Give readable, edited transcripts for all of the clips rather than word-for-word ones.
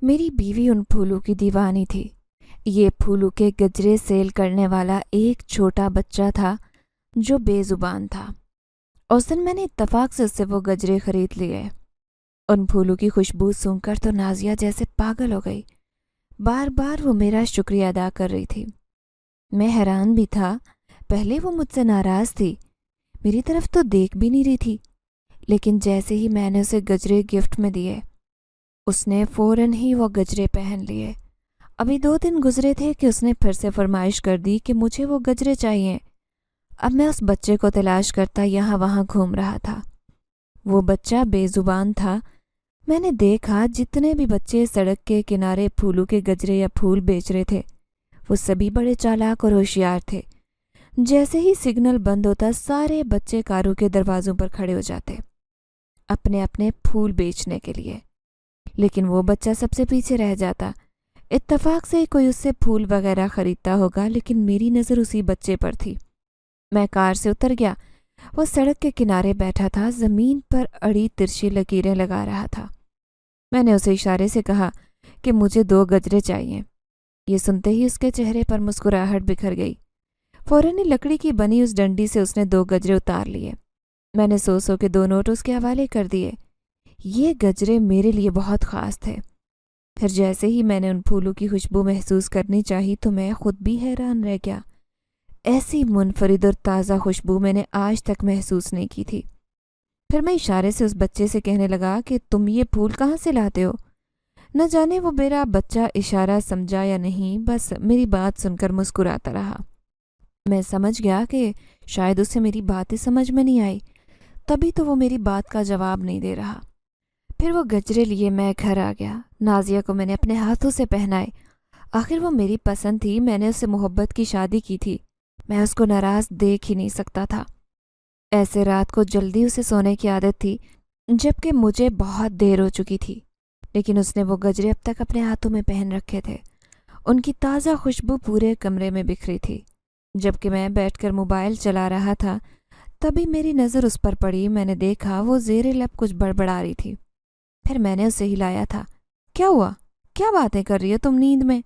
میری بیوی ان پھولوں کی دیوانی تھی۔ یہ پھولوں کے گجرے سیل کرنے والا ایک چھوٹا بچہ تھا جو بے زبان تھا۔ اس دن میں نے اتفاق سے اس سے وہ گجرے خرید لیے۔ ان پھولوں کی خوشبو سونگھ کر تو نازیہ جیسے پاگل ہو گئی۔ بار بار وہ میرا شکریہ ادا کر رہی تھی۔ میں حیران بھی تھا۔ پہلے وہ مجھ سے ناراض تھی، میری طرف تو دیکھ بھی نہیں رہی تھی، لیکن جیسے ہی میں نے اسے گجرے گفٹ میں دیے اس نے فوراً ہی وہ گجرے پہن لیے۔ ابھی 2 دن گزرے تھے کہ اس نے پھر سے فرمائش کر دی کہ مجھے وہ گجرے چاہیے۔ اب میں اس بچے کو تلاش کرتا یہاں وہاں گھوم رہا تھا۔ وہ بچہ بے زبان تھا۔ میں نے دیکھا جتنے بھی بچے سڑک کے کنارے پھولوں کے گجرے یا پھول بیچ رہے تھے وہ سبھی بڑے چالاک اور ہوشیار تھے۔ جیسے ہی سگنل بند ہوتا سارے بچے کاروں کے دروازوں پر کھڑے ہو جاتے اپنے اپنے پھول بیچنے کے لیے، لیکن وہ بچہ سب سے پیچھے رہ جاتا۔ اتفاق سے کوئی اس سے پھول وغیرہ خریدتا ہوگا، لیکن میری نظر اسی بچے پر تھی۔ میں کار سے اتر گیا۔ وہ سڑک کے کنارے بیٹھا تھا، زمین پر اڑی ترچھی لکیریں لگا رہا تھا۔ میں نے اسے اشارے سے کہا کہ مجھے 2 گجرے چاہیے۔ یہ سنتے ہی اس کے چہرے پر مسکراہٹ بکھر گئی۔ فوراً ہی لکڑی کی بنی اس ڈنڈی سے اس نے 2 گجرے اتار لیے۔ میں نے 100 کے 2 نوٹ اس کے حوالے کر دیے۔ یہ گجرے میرے لیے بہت خاص تھے۔ پھر جیسے ہی میں نے ان پھولوں کی خوشبو محسوس کرنی چاہی تو میں خود بھی حیران رہ گیا۔ ایسی منفرد اور تازہ خوشبو میں نے آج تک محسوس نہیں کی تھی۔ پھر میں اشارے سے اس بچے سے کہنے لگا کہ تم یہ پھول کہاں سے لاتے ہو؟ نہ جانے وہ میرا بچہ اشارہ سمجھا یا نہیں، بس میری بات سن کر مسکراتا رہا۔ میں سمجھ گیا کہ شاید اسے میری باتیں سمجھ میں نہیں آئی، تبھی تو وہ میری بات کا جواب نہیں دے رہا۔ پھر وہ گجرے لیے میں گھر آ گیا۔ نازیہ کو میں نے اپنے ہاتھوں سے پہنائے۔ آخر وہ میری پسند تھی، میں نے اس سے محبت کی شادی کی تھی، میں اس کو ناراض دیکھ ہی نہیں سکتا تھا۔ ایسے رات کو جلدی اسے سونے کی عادت تھی، جبکہ مجھے بہت دیر ہو چکی تھی، لیکن اس نے وہ گجرے اب تک اپنے ہاتھوں میں پہن رکھے تھے۔ ان کی تازہ خوشبو پورے کمرے میں بکھری تھی۔ جبکہ میں بیٹھ کر موبائل چلا رہا تھا تبھی میری نظر اس پر پڑی۔ میں نے دیکھا وہ زیر لب کچھ بڑبڑا رہی تھی۔ پھر میں نے اسے ہلایا تھا۔ کیا ہوا؟ کیا باتیں کر رہی ہو تم نیند میں؟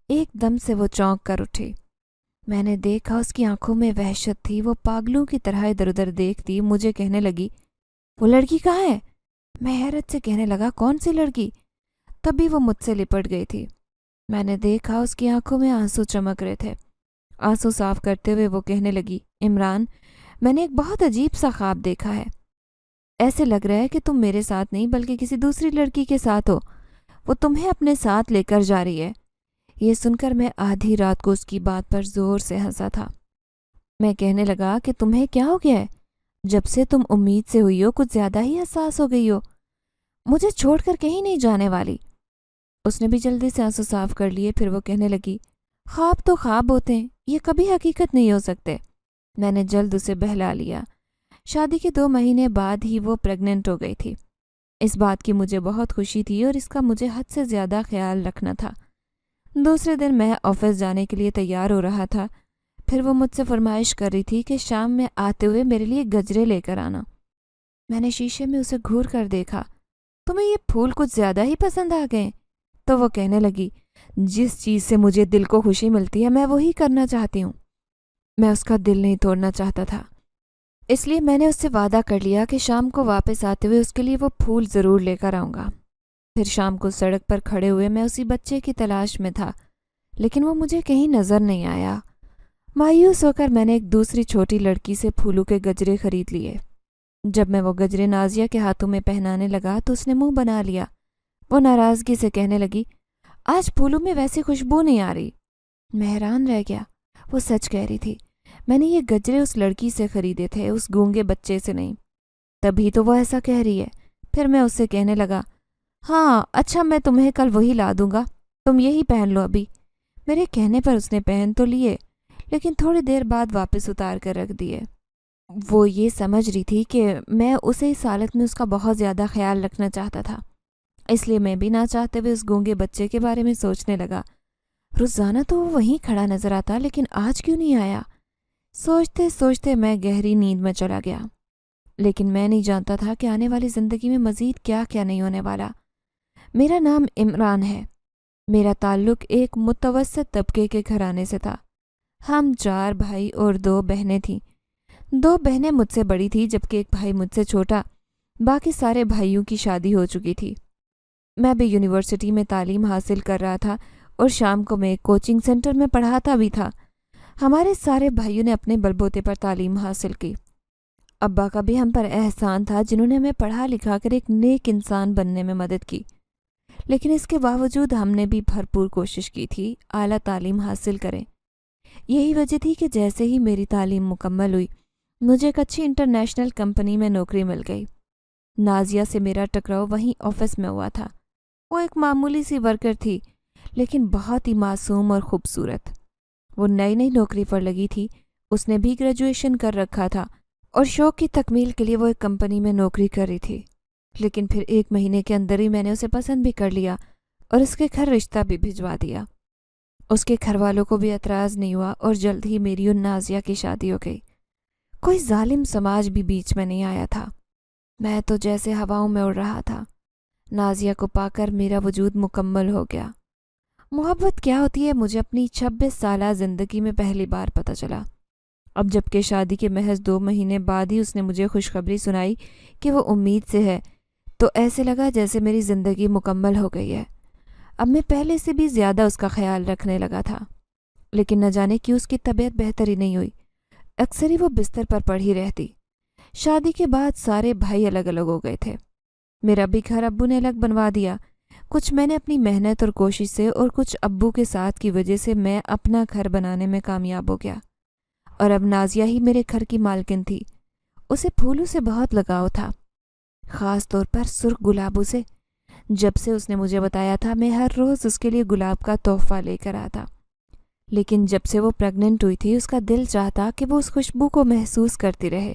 ایک دم سے وہ چونک کر اٹھی۔ میں نے دیکھا اس کی آنکھوں میں وحشت تھی۔ وہ پاگلوں کی طرح ادھر ادھر دیکھتی مجھے کہنے لگی، وہ لڑکی کہاں ہے؟ میں حیرت سے کہنے لگا، کون سی لڑکی؟ تبھی وہ مجھ سے لپٹ گئی تھی۔ میں نے دیکھا اس کی آنکھوں میں آنسو چمک رہے تھے۔ آنسو صاف کرتے ہوئے وہ کہنے لگی، عمران، میں نے ایک بہت عجیب سا خواب دیکھا ہے۔ ایسے لگ رہا ہے کہ تم میرے ساتھ نہیں بلکہ کسی دوسری لڑکی کے ساتھ ہو۔ وہ تمہیں اپنے ساتھ لے کر جا رہی ہے۔ یہ سن کر میں آدھی رات کو اس کی بات پر زور سے ہنسا تھا۔ میں کہنے لگا کہ تمہیں کیا ہو گیا ہے؟ جب سے تم امید سے ہوئی ہو کچھ زیادہ ہی حساس ہو گئی ہو۔ مجھے چھوڑ کر کہیں نہیں جانے والی۔ اس نے بھی جلدی سے آنسو صاف کر لیے۔ پھر وہ کہنے لگی، خواب تو خواب ہوتے ہیں، یہ کبھی حقیقت نہیں ہو سکتے۔ میں نے جلد اسے بہلا لیا۔ شادی کے 2 مہینے بعد ہی وہ پریگننٹ ہو گئی تھی۔ اس بات کی مجھے بہت خوشی تھی اور اس کا مجھے حد سے زیادہ خیال رکھنا تھا۔ دوسرے دن میں آفس جانے کے لیے تیار ہو رہا تھا۔ پھر وہ مجھ سے فرمائش کر رہی تھی کہ شام میں آتے ہوئے میرے لیے گجرے لے کر آنا۔ میں نے شیشے میں اسے گھور کر دیکھا۔ تمہیں یہ پھول کچھ زیادہ ہی پسند آ گئے؟ تو وہ کہنے لگی، جس چیز سے مجھے دل کو خوشی ملتی ہے میں وہی کرنا چاہتی ہوں۔ میں اس کا دل نہیں توڑنا چاہتا تھا، اس لیے میں نے اس سے وعدہ کر لیا کہ شام کو واپس آتے ہوئے اس کے لیے وہ پھول ضرور لے کر آؤں گا۔ پھر شام کو سڑک پر کھڑے ہوئے میں اسی بچے کی تلاش میں تھا، لیکن وہ مجھے کہیں نظر نہیں آیا۔ مایوس ہو کر میں نے ایک دوسری چھوٹی لڑکی سے پھولوں کے گجرے خرید لیے۔ جب میں وہ گجرے نازیہ کے ہاتھوں میں پہنانے لگا تو اس نے منہ بنا لیا۔ وہ ناراضگی سے کہنے لگی، آج پھولوں میں ویسی خوشبو نہیں آ رہی۔ میں حیران رہ گیا۔ وہ سچ کہہ رہی تھی۔ میں نے یہ گجرے اس لڑکی سے خریدے تھے، اس گونگے بچے سے نہیں، تبھی تو وہ ایسا کہہ رہی ہے۔ پھر میں اس سے کہنے لگا، ہاں اچھا میں تمہیں کل وہی لا دوں گا، تم یہی پہن لو ابھی۔ میرے کہنے پر اس نے پہن تو لیے، لیکن تھوڑی دیر بعد واپس اتار کر رکھ دیے۔ وہ یہ سمجھ رہی تھی کہ میں اسے اس حالت میں اس کا بہت زیادہ خیال رکھنا چاہتا تھا، اس لیے میں بھی نہ چاہتے ہوئے اس گونگے بچے کے بارے میں سوچنے لگا۔ روزانہ تو وہ وہیں کھڑا نظر آتا، لیکن آج کیوں نہیں آیا؟ سوچتے سوچتے میں گہری نیند میں چلا گیا، لیکن میں نہیں جانتا تھا کہ آنے والی زندگی میں مزید کیا کیا نہیں ہونے والا۔ میرا نام عمران ہے۔ میرا تعلق ایک متوسط طبقے کے گھرانے سے تھا۔ ہم 4 بھائی اور 2 بہنیں تھیں۔ 2 بہنیں مجھ سے بڑی تھیں جبکہ ایک بھائی مجھ سے چھوٹا۔ باقی سارے بھائیوں کی شادی ہو چکی تھی۔ میں بھی یونیورسٹی میں تعلیم حاصل کر رہا تھا اور شام کو میں ایک کوچنگ سینٹر میں پڑھاتا بھی تھا۔ ہمارے سارے بھائیوں نے اپنے بلبوتے پر تعلیم حاصل کی۔ ابا کا بھی ہم پر احسان تھا جنہوں نے ہمیں پڑھا لکھا کر ایک نیک انسان بننے میں مدد کی، لیکن اس کے باوجود ہم نے بھی بھرپور کوشش کی تھی اعلیٰ تعلیم حاصل کریں۔ یہی وجہ تھی کہ جیسے ہی میری تعلیم مکمل ہوئی مجھے ایک اچھی انٹرنیشنل کمپنی میں نوکری مل گئی۔ نازیہ سے میرا ٹکراؤ وہیں آفس میں ہوا تھا۔ وہ ایک معمولی سی ورکر تھی لیکن بہت ہی معصوم اور خوبصورت۔ وہ نئی نئی نوکری پر لگی تھی۔ اس نے بھی گریجویشن کر رکھا تھا اور شوق کی تکمیل کے لیے وہ ایک کمپنی میں نوکری کر رہی تھی، لیکن پھر 1 مہینے کے اندر ہی میں نے اسے پسند بھی کر لیا اور اس کے گھر رشتہ بھی بھجوا دیا۔ اس کے گھر والوں کو بھی اعتراض نہیں ہوا اور جلد ہی میری اور نازیہ کی شادی ہو گئی۔ کوئی ظالم سماج بھی بیچ میں نہیں آیا تھا۔ میں تو جیسے ہواؤں میں اڑ رہا تھا۔ نازیہ کو پا کر میرا وجود مکمل ہو گیا۔ محبت کیا ہوتی ہے مجھے اپنی 26 سالہ زندگی میں پہلی بار پتہ چلا۔ اب جب کہ شادی کے محض 2 مہینے بعد ہی اس نے مجھے خوشخبری سنائی کہ وہ امید سے ہے، تو ایسے لگا جیسے میری زندگی مکمل ہو گئی ہے۔ اب میں پہلے سے بھی زیادہ اس کا خیال رکھنے لگا تھا، لیکن نہ جانے کیوں اس کی طبیعت بہتر ہی نہیں ہوئی۔ اکثر ہی وہ بستر پر پڑی رہتی۔ شادی کے بعد سارے بھائی الگ الگ ہو گئے تھے۔ میرا بھی گھر ابو نے الگ بنوا دیا۔ کچھ میں نے اپنی محنت اور کوشش سے اور کچھ ابو کے ساتھ کی وجہ سے میں اپنا گھر بنانے میں کامیاب ہو گیا، اور اب نازیہ ہی میرے گھر کی مالکن تھی۔ اسے پھولوں سے بہت لگاؤ تھا، خاص طور پر سرخ گلابوں سے۔ جب سے اس نے مجھے بتایا تھا میں ہر روز اس کے لیے گلاب کا تحفہ لے کر آتا، لیکن جب سے وہ پریگننٹ ہوئی تھی اس کا دل چاہتا کہ وہ اس خوشبو کو محسوس کرتی رہے۔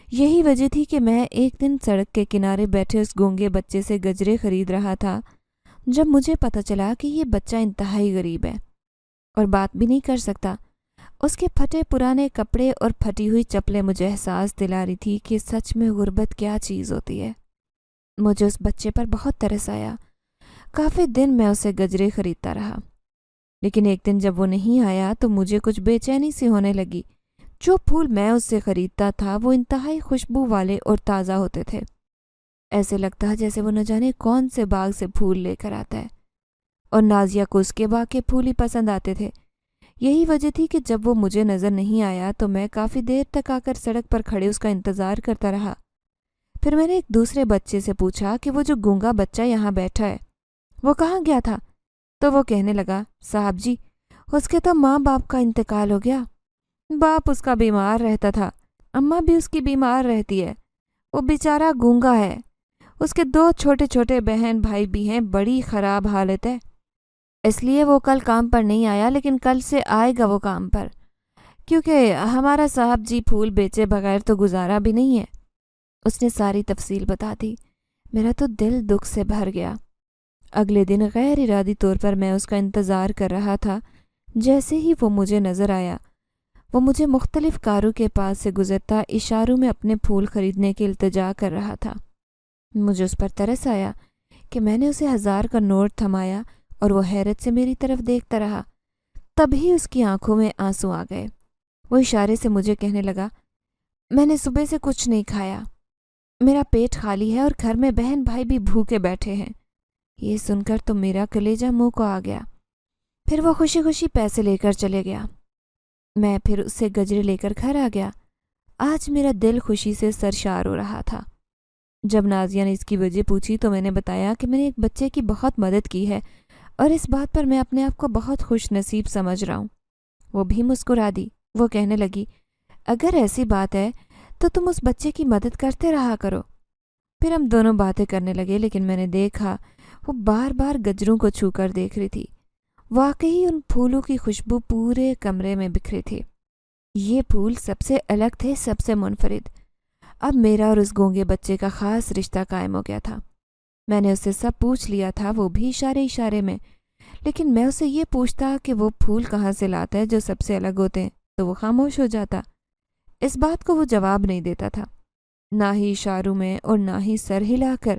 یہی وجہ تھی کہ میں ایک دن سڑک کے کنارے بیٹھے اس گونگے بچے سے گجرے خرید رہا تھا جب مجھے پتہ چلا کہ یہ بچہ انتہائی غریب ہے اور بات بھی نہیں کر سکتا۔ اس کے پھٹے پرانے کپڑے اور پھٹی ہوئی چپلیں مجھے احساس دلا رہی تھی کہ سچ میں غربت کیا چیز ہوتی ہے۔ مجھے اس بچے پر بہت ترس آیا۔ کافی دن میں اسے گجرے خریدتا رہا، لیکن ایک دن جب وہ نہیں آیا تو مجھے کچھ بے چینی سی ہونے لگی۔ جو پھول میں اس سے خریدتا تھا وہ انتہائی خوشبو والے اور تازہ ہوتے تھے۔ ایسے لگتا جیسے وہ نہ جانے کون سے باغ سے پھول لے کر آتا ہے، اور نازیہ کو اس کے باغ کے پھول ہی پسند آتے تھے۔ یہی وجہ تھی کہ جب وہ مجھے نظر نہیں آیا تو میں کافی دیر تک آ کر سڑک پر کھڑے اس کا انتظار کرتا رہا۔ پھر میں نے ایک دوسرے بچے سے پوچھا کہ وہ جو گونگا بچہ یہاں بیٹھا ہے وہ کہاں گیا تھا، تو وہ کہنے لگا، صاحب جی اس کے تو ماں باپ کا انتقال ہو گیا۔ باپ اس کا بیمار رہتا تھا، اماں بھی اس کی بیمار رہتی ہے۔ وہ بیچارہ گونگا ہے۔ اس کے 2 چھوٹے چھوٹے بہن بھائی بھی ہیں، بڑی خراب حالت ہے۔ اس لیے وہ کل کام پر نہیں آیا، لیکن کل سے آئے گا وہ کام پر، کیونکہ ہمارا صاحب جی پھول بیچے بغیر تو گزارا بھی نہیں ہے۔ اس نے ساری تفصیل بتا دی۔ میرا تو دل دکھ سے بھر گیا۔ اگلے دن غیر ارادی طور پر میں اس کا انتظار کر رہا تھا۔ جیسے ہی وہ مجھے نظر آیا وہ مجھے مختلف کاروں کے پاس سے گزرتا اشاروں میں اپنے پھول خریدنے کی التجا کر رہا تھا۔ مجھے اس پر ترس آیا کہ میں نے اسے 1000 کا نوٹ تھمایا اور وہ حیرت سے میری طرف دیکھتا رہا۔ تبھی اس کی آنکھوں میں آنسو آ گئے۔ وہ اشارے سے مجھے کہنے لگا، میں نے صبح سے کچھ نہیں کھایا، میرا پیٹ خالی ہے اور گھر میں بہن بھائی بھی بھوکے بیٹھے ہیں۔ یہ سن کر تو میرا کلیجہ منہ کو آ گیا۔ پھر وہ خوشی خوشی پیسے لے کر چلے گیا۔ میں پھر اس سے گجرے لے کر گھر آ گیا۔ آج میرا دل خوشی سے سرشار ہو رہا تھا۔ جب نازیہ نے اس کی وجہ پوچھی تو میں نے بتایا کہ میں نے ایک بچے کی بہت مدد کی ہے اور اس بات پر میں اپنے آپ کو بہت خوش نصیب سمجھ رہا ہوں۔ وہ بھی مسکرا دی۔ وہ کہنے لگی، اگر ایسی بات ہے تو تم اس بچے کی مدد کرتے رہا کرو۔ پھر ہم دونوں باتیں کرنے لگے، لیکن میں نے دیکھا وہ بار بار گجروں کو چھو کر دیکھ رہی تھی۔ واقعی ان پھولوں کی خوشبو پورے کمرے میں بکھری تھی۔ یہ پھول سب سے الگ تھے، سب سے منفرد۔ اب میرا اور اس گونگے بچے کا خاص رشتہ قائم ہو گیا تھا۔ میں نے اس سے سب پوچھ لیا تھا، وہ بھی اشارے اشارے میں، لیکن میں اسے یہ پوچھتا کہ وہ پھول کہاں سے لاتا ہے جو سب سے الگ ہوتے ہیں تو وہ خاموش ہو جاتا۔ اس بات کو وہ جواب نہیں دیتا تھا، نہ ہی اشاروں میں اور نہ ہی سر ہلا کر۔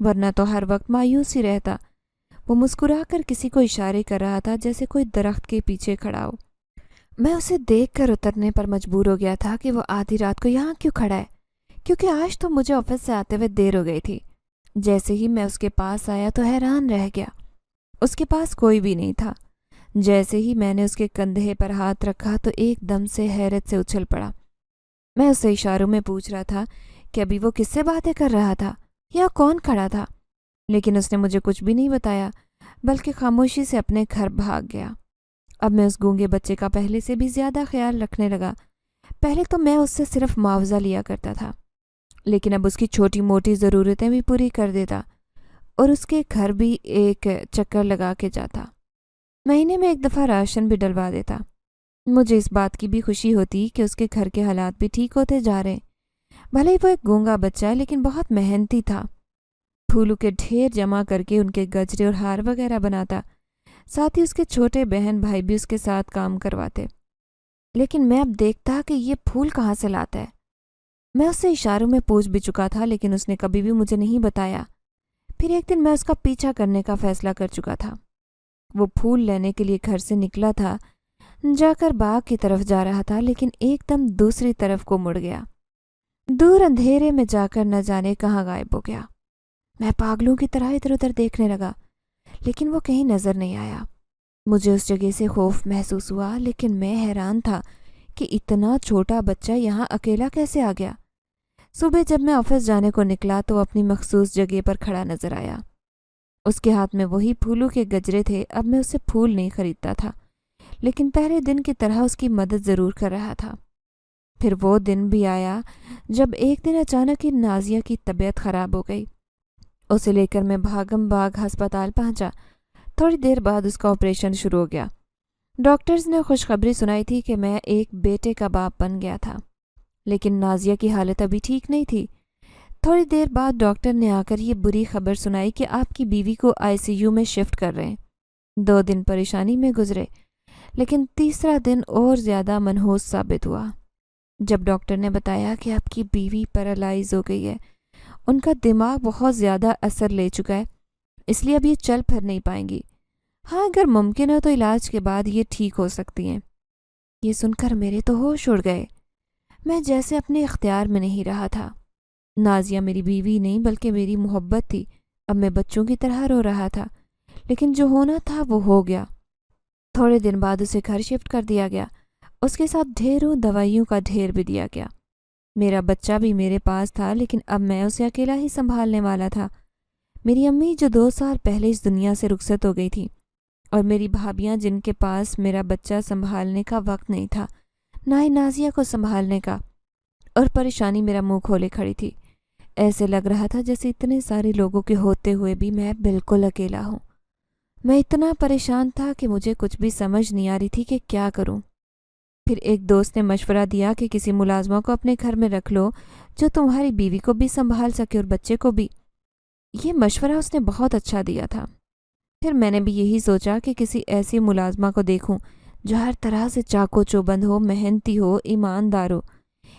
ورنہ تو ہر وقت مایوس ہی رہتا۔ وہ مسکرا کر کسی کو اشارے کر رہا تھا جیسے کوئی درخت کے پیچھے کھڑا ہو۔ میں اسے دیکھ کر اترنے پر مجبور ہو گیا تھا کہ وہ آدھی رات کو یہاں کیوں کھڑا ہے، کیونکہ آج تو مجھے آفس سے آتے ہوئے دیر ہو گئی تھی۔ جیسے ہی میں اس کے پاس آیا تو حیران رہ گیا، اس کے پاس کوئی بھی نہیں تھا۔ جیسے ہی میں نے اس کے کندھے پر ہاتھ رکھا تو ایک دم سے حیرت سے اچھل پڑا۔ میں اسے اشاروں میں پوچھ رہا تھا کہ ابھی وہ کس سے باتیں کر رہا تھا یا کون کھڑا تھا، لیکن اس نے مجھے کچھ بھی نہیں بتایا بلکہ خاموشی سے اپنے گھر بھاگ گیا۔ اب میں اس گونگے بچے کا پہلے سے بھی زیادہ خیال رکھنے لگا۔ پہلے تو میں اس سے صرف معاوضہ لیا کرتا تھا، لیکن اب اس کی چھوٹی موٹی ضرورتیں بھی پوری کر دیتا اور اس کے گھر بھی ایک چکر لگا کے جاتا۔ مہینے میں ایک دفعہ راشن بھی ڈلوا دیتا۔ مجھے اس بات کی بھی خوشی ہوتی کہ اس کے گھر کے حالات بھی ٹھیک ہوتے جا رہے ہیں۔ بھلے ہی وہ ایک گونگا بچہ ہے لیکن بہت محنتی تھا۔ پھولوں کے ڈھیر جمع کر کے ان کے گجرے اور ہار وغیرہ بناتا، ساتھ ہی اس کے چھوٹے بہن بھائی بھی اس کے ساتھ کام کرواتے۔ لیکن میں اب دیکھتا کہ یہ پھول کہاں سے لاتا ہے۔ میں اس سے اشاروں میں پوچھ بھی چکا تھا لیکن اس نے کبھی بھی مجھے نہیں بتایا۔ پھر ایک دن میں اس کا پیچھا کرنے کا فیصلہ کر چکا تھا۔ وہ پھول لینے کے لیے گھر سے نکلا تھا، جا کر باغ کی طرف جا رہا تھا، لیکن ایک دم دوسری طرف کو مڑ گیا۔ دور اندھیرے میں جا کر نہ جانے کہاں غائب ہو گیا۔ میں پاگلوں کی طرح ادھر ادھر دیکھنے لگا لیکن وہ کہیں نظر نہیں آیا۔ مجھے اس جگہ سے خوف محسوس ہوا، لیکن میں حیران تھا کہ اتنا چھوٹا بچہ یہاں اکیلا کیسے آ گیا۔ صبح جب میں آفس جانے کو نکلا تو اپنی مخصوص جگہ پر کھڑا نظر آیا۔ اس کے ہاتھ میں وہی پھولوں کے گجرے تھے۔ اب میں اسے پھول نہیں خریدتا تھا، لیکن پہلے دن کی طرح اس کی مدد ضرور کر رہا تھا۔ پھر وہ دن بھی آیا جب ایک دن اچانک ہی نازیہ کی طبیعت خراب ہو گئی۔ اسے لے کر میں بھاگم بھاگ ہسپتال پہنچا۔ تھوڑی دیر بعد اس کا آپریشن شروع ہو گیا۔ ڈاکٹرز نے خوشخبری سنائی تھی کہ میں ایک بیٹے کا باپ بن گیا تھا، لیکن نازیہ کی حالت ابھی ٹھیک نہیں تھی۔ تھوڑی دیر بعد ڈاکٹر نے آ کر یہ بری خبر سنائی کہ آپ کی بیوی کو ICU میں شفٹ کر رہے ہیں۔ 2 دن پریشانی میں گزرے، لیکن تیسرا دن اور زیادہ منحوس ثابت ہوا جب ڈاکٹر نے بتایا کہ آپ کی بیوی پیرالائز ہو گئی ہے۔ ان کا دماغ بہت زیادہ اثر لے چکا ہے، اس لیے اب یہ چل پھر نہیں پائیں گی۔ ہاں، اگر ممکن ہو تو علاج کے بعد یہ ٹھیک ہو سکتی ہیں۔ یہ سن کر میرے تو ہوش اڑ گئے۔ میں جیسے اپنے اختیار میں نہیں رہا تھا۔ نازیہ میری بیوی نہیں بلکہ میری محبت تھی۔ اب میں بچوں کی طرح رو رہا تھا، لیکن جو ہونا تھا وہ ہو گیا۔ تھوڑے دن بعد اسے گھر شفٹ کر دیا گیا۔ اس کے ساتھ ڈھیروں دوائیوں کا ڈھیر بھی دیا گیا۔ میرا بچہ بھی میرے پاس تھا، لیکن اب میں اسے اکیلا ہی سنبھالنے والا تھا۔ میری امی جو 2 سال پہلے اس دنیا سے رخصت ہو گئی تھی، اور میری بھابیاں جن کے پاس میرا بچہ سنبھالنے کا وقت نہیں تھا، نہ ہی نازیہ کو سنبھالنے کا، اور پریشانی میرا منہ کھولے کھڑی تھی۔ ایسے لگ رہا تھا جیسے اتنے سارے لوگوں کے ہوتے ہوئے بھی میں بالکل اکیلا ہوں۔ میں اتنا پریشان تھا کہ مجھے کچھ بھی سمجھ نہیں آ رہی تھی کہ کیا کروں۔ پھر ایک دوست نے مشورہ دیا کہ کسی ملازمہ کو اپنے گھر میں رکھ لو جو تمہاری بیوی کو بھی سنبھال سکے اور بچے کو بھی۔ یہ مشورہ اس نے بہت اچھا دیا تھا۔ پھر میں نے بھی یہی سوچا کہ کسی ایسی ملازمہ کو دیکھوں جو ہر طرح سے چاق و چوبند ہو، محنتی ہو، ایماندار ہو،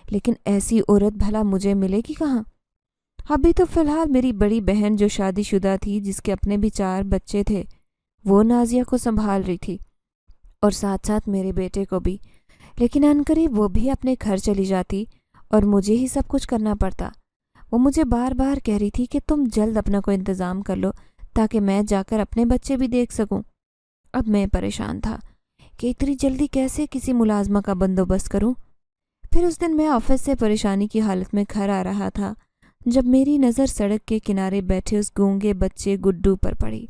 لیکن ایسی عورت بھلا مجھے ملے گی کہاں؟ ابھی تو فی الحال میری بڑی بہن جو شادی شدہ تھی، جس کے اپنے بھی 4 بچے تھے، وہ نازیہ کو سنبھال رہی تھی، اور ساتھ ساتھ میرے بیٹے کو بھی۔ لیکن عنقریب وہ بھی اپنے گھر چلی جاتی اور مجھے ہی سب کچھ کرنا پڑتا۔ وہ مجھے بار بار کہہ رہی تھی کہ تم جلد اپنا کوئی انتظام کر لو تاکہ میں جا کر اپنے بچے بھی دیکھ سکوں۔ اب میں پریشان تھا کہ اتنی جلدی کیسے کسی ملازمہ کا بندوبست کروں۔ پھر اس دن میں آفس سے پریشانی کی حالت میں گھر آ رہا تھا جب میری نظر سڑک کے کنارے بیٹھے اس گونگے بچے گڈو پر پڑی۔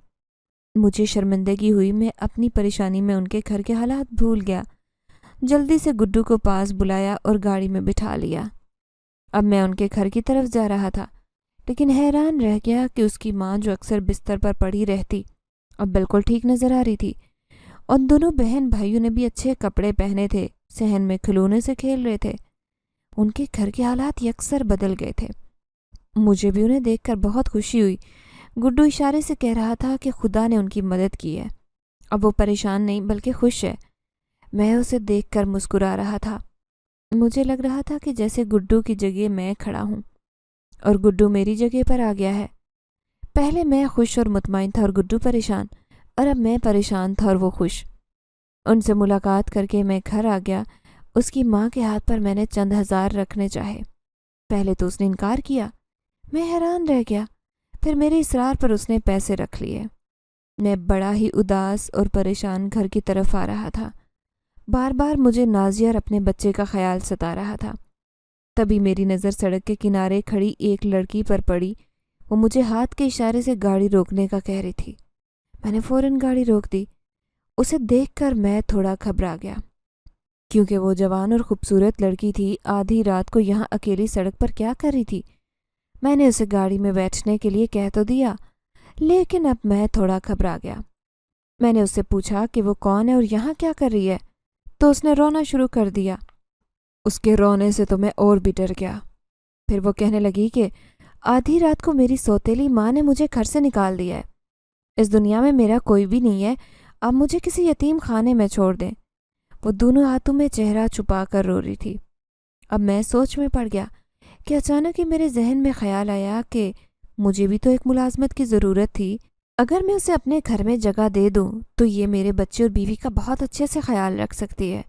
مجھے شرمندگی ہوئی۔ میں اپنی پریشانی میں ان کے گھر کے حالات بھول گیا۔ جلدی سے گڈو کو پاس بلایا اور گاڑی میں بٹھا لیا۔ اب میں ان کے گھر کی طرف جا رہا تھا، لیکن حیران رہ گیا کہ اس کی ماں جو اکثر بستر پر پڑی رہتی اب بالکل ٹھیک نظر آ رہی تھی، اور دونوں بہن بھائیوں نے بھی اچھے کپڑے پہنے تھے، صحن میں کھلونے سے کھیل رہے تھے۔ ان کے گھر کے حالات یکسر بدل گئے تھے۔ مجھے بھی انہیں دیکھ کر بہت خوشی ہوئی۔ گڈو اشارے سے کہہ رہا تھا کہ خدا نے ان کی مدد کی ہے، اب وہ پریشان نہیں بلکہ خوش ہے۔ میں اسے دیکھ کر مسکرا رہا تھا۔ مجھے لگ رہا تھا کہ جیسے گڈو کی جگہ میں کھڑا ہوں اور گڈو میری جگہ پر آ گیا ہے۔ پہلے میں خوش اور مطمئن تھا اور گڈو پریشان، اور اب میں پریشان تھا اور وہ خوش۔ ان سے ملاقات کر کے میں گھر آ گیا۔ اس کی ماں کے ہاتھ پر میں نے چند ہزار رکھنے چاہے۔ پہلے تو اس نے انکار کیا، میں حیران رہ گیا، پھر میرے اصرار پر اس نے پیسے رکھ لیے۔ میں بڑا ہی اداس اور پریشان گھر کی طرف آ رہا تھا۔ بار بار مجھے نازیہ اور اپنے بچے کا خیال ستا رہا تھا۔ تبھی میری نظر سڑک کے کنارے کھڑی ایک لڑکی پر پڑی۔ وہ مجھے ہاتھ کے اشارے سے گاڑی روکنے کا کہہ رہی تھی۔ میں نے فوراً گاڑی روک دی۔ اسے دیکھ کر میں تھوڑا گھبرا گیا، کیونکہ وہ جوان اور خوبصورت لڑکی تھی، آدھی رات کو یہاں اکیلی سڑک پر کیا کر رہی تھی؟ میں نے اسے گاڑی میں بیٹھنے کے لیے کہہ تو دیا، لیکن اب میں تھوڑا گھبرا گیا۔ میں نے اس سے پوچھا کہ وہ کون ہے اور یہاں کیا کر رہی ہے، تو اس نے رونا شروع کر دیا۔ اس کے رونے سے تو میں اور بھی ڈر گیا۔ پھر وہ کہنے لگی کہ آدھی رات کو میری سوتیلی ماں نے مجھے گھر سے نکال دیا ہے۔ اس دنیا میں میرا کوئی بھی نہیں ہے، اب مجھے کسی یتیم خانے میں چھوڑ دیں۔ وہ دونوں ہاتھوں میں چہرہ چھپا کر رو رہی تھی۔ اب میں سوچ میں پڑ گیا کہ اچانک ہی میرے ذہن میں خیال آیا کہ مجھے بھی تو ایک ملازمت کی ضرورت تھی۔ اگر میں اسے اپنے گھر میں جگہ دے دوں تو یہ میرے بچے اور بیوی کا بہت اچھے سے خیال رکھ سکتی ہے۔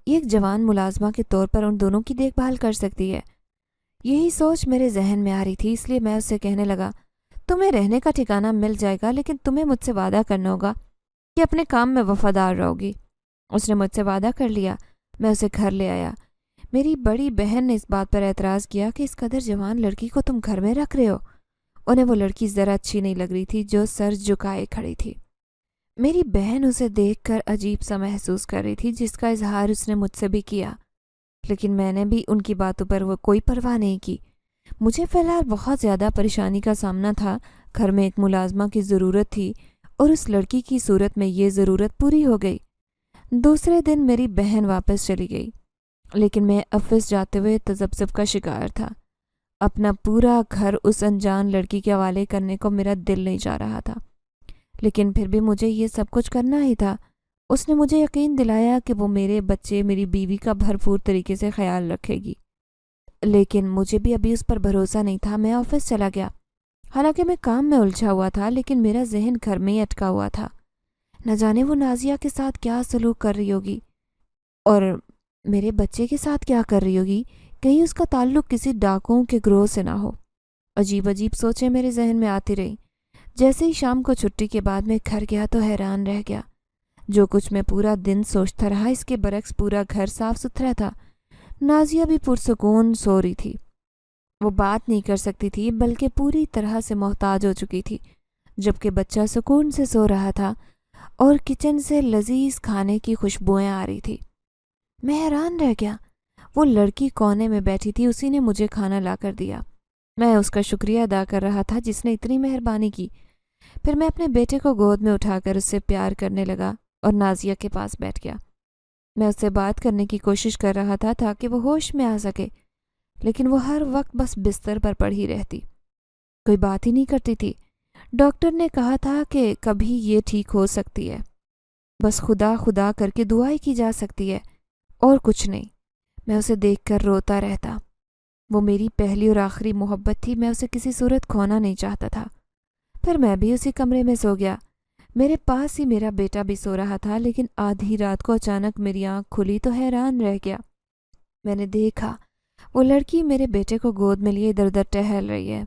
یہ ایک جوان ملازمہ کے طور پر ان دونوں کی دیکھ بھال کر سکتی ہے۔ یہی سوچ میرے ذہن میں آ رہی تھی، اس لیے میں اس سے کہنے لگا، تمہیں رہنے کا ٹھکانہ مل جائے گا، لیکن تمہیں مجھ سے وعدہ کرنا ہوگا کہ اپنے کام میں وفادار رہو گی۔ اس نے مجھ سے وعدہ کر لیا۔ میں اسے گھر لے آیا۔ میری بڑی بہن نے اس بات پر اعتراض کیا کہ اس قدر جوان لڑکی کو تم گھر میں رکھ رہے ہو۔ انہیں وہ لڑکی ذرا اچھی نہیں لگ رہی تھی جو سر جھکائے کھڑی تھی۔ میری بہن اسے دیکھ کر عجیب سا محسوس کر رہی تھی، جس کا اظہار اس نے مجھ سے بھی کیا، لیکن میں نے بھی ان کی باتوں پر وہ کوئی پرواہ نہیں کی۔ مجھے فی الحال بہت زیادہ پریشانی کا سامنا تھا۔ گھر میں ایک ملازمہ کی ضرورت تھی اور اس لڑکی کی صورت میں یہ ضرورت پوری ہو گئی۔ دوسرے دن میری بہن واپس چلی گئی، لیکن میں آفس جاتے ہوئے تذبذب کا شکار تھا۔ اپنا پورا گھر اس انجان لڑکی کے حوالے کرنے کو میرا دل نہیں چاہ رہا تھا، لیکن پھر بھی مجھے یہ سب کچھ کرنا ہی تھا۔ اس نے مجھے یقین دلایا کہ وہ میرے بچے، میری بیوی کا بھرپور طریقے سے خیال رکھے گی، لیکن مجھے بھی ابھی اس پر بھروسہ نہیں تھا۔ میں آفس چلا گیا، حالانکہ میں کام میں الجھا ہوا تھا، لیکن میرا ذہن گھر میں ہی اٹکا ہوا تھا۔ نہ جانے وہ نازیہ کے ساتھ کیا سلوک کر رہی ہوگی اور میرے بچے کے ساتھ کیا کر رہی ہوگی، کہیں اس کا تعلق کسی ڈاکوؤں کے گروہ سے نہ ہو۔ عجیب عجیب سوچیں میرے ذہن میں آتی رہیں۔ جیسے ہی شام کو چھٹی کے بعد میں گھر گیا تو حیران رہ گیا۔ جو کچھ میں پورا دن سوچتا رہا، اس کے برعکس پورا گھر صاف ستھرا تھا۔ نازیہ بھی پرسکون سو رہی تھی۔ وہ بات نہیں کر سکتی تھی، بلکہ پوری طرح سے محتاج ہو چکی تھی، جبکہ بچہ سکون سے سو رہا تھا اور کچن سے لذیذ کھانے کی خوشبوئیں آ رہی تھی۔ میں حیران رہ گیا۔ وہ لڑکی کونے میں بیٹھی تھی، اسی نے مجھے کھانا لا کر دیا۔ میں اس کا شکریہ ادا کر رہا تھا جس نے اتنی مہربانی کی۔ پھر میں اپنے بیٹے کو گود میں اٹھا کر اس سے پیار کرنے لگا اور نازیہ کے پاس بیٹھ گیا۔ میں اس سے بات کرنے کی کوشش کر رہا تھا تاکہ وہ ہوش میں آ سکے، لیکن وہ ہر وقت بس بستر پر پڑی رہتی، کوئی بات ہی نہیں کرتی تھی۔ ڈاکٹر نے کہا تھا کہ کبھی یہ ٹھیک ہو سکتی ہے، بس خدا خدا کر کے دعا ہی کی جا سکتی ہے اور کچھ نہیں۔ میں اسے دیکھ کر روتا رہتا۔ وہ میری پہلی اور آخری محبت تھی، میں اسے کسی صورت کھونا نہیں چاہتا تھا۔ پھر میں بھی اسی کمرے میں سو گیا۔ میرے پاس ہی میرا بیٹا بھی سو رہا تھا، لیکن آدھی رات کو اچانک میری آنکھ کھلی تو حیران رہ گیا۔ میں نے دیکھا وہ لڑکی میرے بیٹے کو گود میں لیے ادھر ادھر ٹہل رہی ہے۔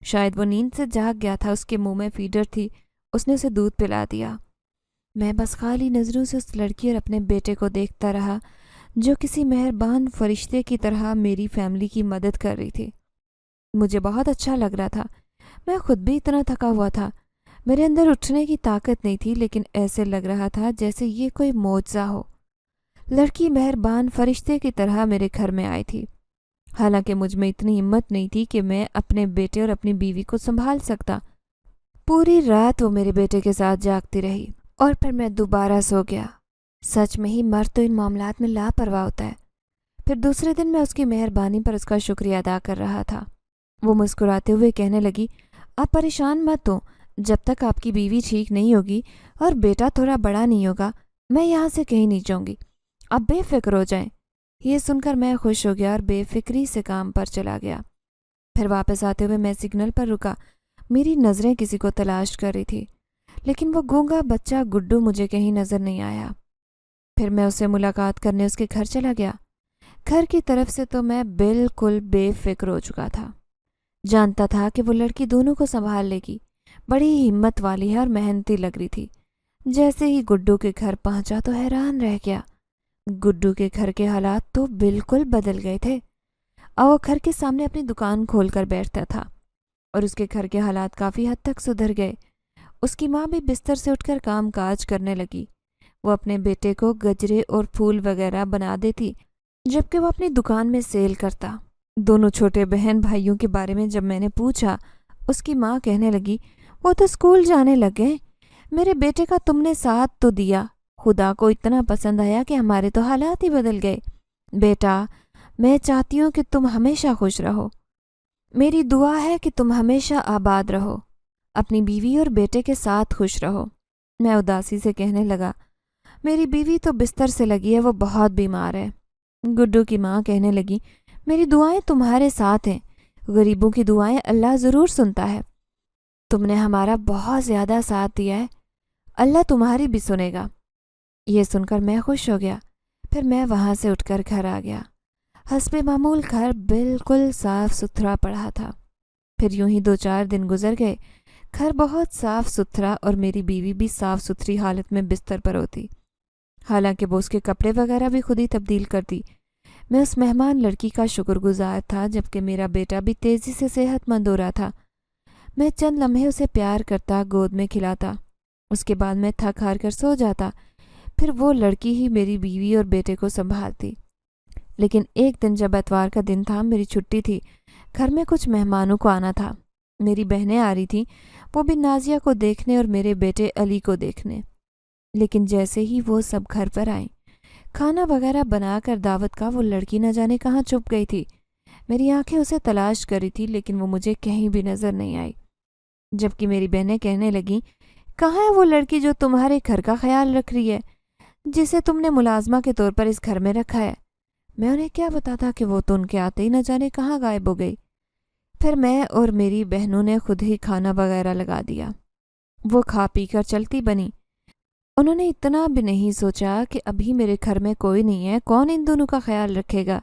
شاید وہ نیند سے جاگ گیا تھا، اس کے منہ میں فیڈر تھی، اس نے اسے دودھ پلا دیا۔ میں بس خالی نظروں سے اس لڑکی اور اپنے بیٹے کو دیکھتا رہا جو کسی مہربان فرشتے کی طرح میری فیملی کی مدد کر رہی تھی۔ مجھے بہت اچھا لگ رہا تھا۔ میں خود بھی اتنا تھکا ہوا تھا، میرے اندر اٹھنے کی طاقت نہیں تھی، لیکن ایسے لگ رہا تھا جیسے یہ کوئی معجزہ ہو۔ لڑکی مہربان فرشتے کی طرح میرے گھر میں آئی تھی، حالانکہ مجھ میں اتنی ہمت نہیں تھی کہ میں اپنے بیٹے اور اپنی بیوی کو سنبھال سکتا۔ پوری رات وہ میرے بیٹے کے ساتھ جاگتی رہی اور پھر میں دوبارہ سو گیا۔ سچ میں ہی مرد تو ان معاملات میں لاپرواہ ہوتا ہے۔ پھر دوسرے دن میں اس کی مہربانی پر اس کا شکریہ ادا کر رہا تھا۔ وہ مسکراتے ہوئے کہنے لگی، آپ پریشان مت ہو، جب تک آپ کی بیوی ٹھیک نہیں ہوگی اور بیٹا تھوڑا بڑا نہیں ہوگا، میں یہاں سے کہیں نہیں جاؤں گی، آپ بے فکر ہو جائیں۔ یہ سن کر میں خوش ہو گیا اور بے فکری سے کام پر چلا گیا۔ پھر واپس آتے ہوئے میں سگنل پر رکا۔ میری نظریں کسی کو تلاش کر رہی تھی، لیکن وہ گونگا بچہ گڈو مجھے کہیں نظر نہیں آیا۔ پھر میں اسے ملاقات کرنے اس کے گھر چلا گیا۔ گھر کی طرف سے تو میں بالکل بے فکر ہو چکا تھا، جانتا تھا کہ وہ لڑکی دونوں کو سنبھال لے گی، بڑی ہمت والی ہے اور محنتی لگ رہی تھی۔ جیسے ہی گڈو کے گھر پہنچا تو حیران رہ گیا۔ گڈو کے گھر کے حالات تو بالکل بدل گئے تھے، اور وہ گھر کے سامنے اپنی دکان کھول کر بیٹھتا تھا، اور اس کے گھر کے حالات کافی حد تک سدھر گئے۔ اس کی ماں بھی بستر سے اٹھ کر کام کاج کرنے لگی۔ وہ اپنے بیٹے کو گجرے اور پھول وغیرہ بنا دیتی، جبکہ وہ اپنی دکان میں سیل کرتا۔ دونوں چھوٹے بہن بھائیوں کے بارے میں جب میں نے پوچھا، اس کی ماں کہنے لگی، وہ تو اسکول جانے لگے، میرے بیٹے کا تم نے ساتھ تو دیا، خدا کو اتنا پسند آیا کہ ہمارے تو حالات ہی بدل گئے۔ بیٹا، میں چاہتی ہوں کہ تم ہمیشہ خوش رہو، میری دعا ہے کہ تم ہمیشہ آباد رہو، اپنی بیوی اور بیٹے کے ساتھ خوش رہو۔ میں اداسی سے کہنے لگا، میری بیوی تو بستر سے لگی ہے، وہ بہت بیمار ہے۔ گڈو کی ماں کہنے لگی، میری دعائیں تمہارے ساتھ ہیں، غریبوں کی دعائیں اللہ ضرور سنتا ہے، تم نے ہمارا بہت زیادہ ساتھ دیا ہے، اللہ تمہاری بھی سنے گا۔ یہ سن کر میں خوش ہو گیا۔ پھر میں وہاں سے اٹھ کر گھر آ گیا۔ حسب معمول گھر بالکل صاف ستھرا پڑا تھا۔ پھر یوں ہی 2-4 دن گزر گئے۔ گھر بہت صاف ستھرا اور میری بیوی بھی صاف ستھری حالت میں بستر پر ہوتی، حالانکہ وہ اس کے کپڑے وغیرہ بھی خود ہی تبدیل کرتی۔ میں اس مہمان لڑکی کا شکر گزار تھا، جبکہ میرا بیٹا بھی تیزی سے صحت مند ہو رہا تھا۔ میں چند لمحے اسے پیار کرتا، گود میں کھلاتا، اس کے بعد میں تھک ہار کر سو جاتا۔ پھر وہ لڑکی ہی میری بیوی اور بیٹے کو سنبھالتی۔ لیکن ایک دن جب اتوار کا دن تھا، میری چھٹی تھی، گھر میں کچھ مہمانوں کو آنا تھا۔ میری بہنیں آ رہی تھیں، وہ بھی نازیہ کو دیکھنے اور میرے بیٹے علی کو دیکھنے۔ لیکن جیسے ہی وہ سب گھر پر آئیں، کھانا وغیرہ بنا کر دعوت کا، وہ لڑکی نہ جانے کہاں چھپ گئی تھی۔ میری آنکھیں اسے تلاش کری تھی، لیکن وہ مجھے کہیں بھی نظر نہیں آئی۔ جبکہ میری بہنیں کہنے لگیں، کہاں ہے وہ لڑکی جو تمہارے گھر کا خیال رکھ رہی ہے، جسے تم نے ملازمہ کے طور پر اس گھر میں رکھا ہے؟ میں انہیں کیا بتاتا کہ وہ تو ان کے آتے ہی نہ جانے کہاں غائب ہو گئی۔ پھر میں اور میری بہنوں نے خود ہی کھانا وغیرہ لگا دیا۔ وہ کھا پی کر چلتی بنی۔ انہوں نے اتنا بھی نہیں سوچا کہ ابھی میرے گھر میں کوئی نہیں ہے، کون ان دونوں کا خیال رکھے گا۔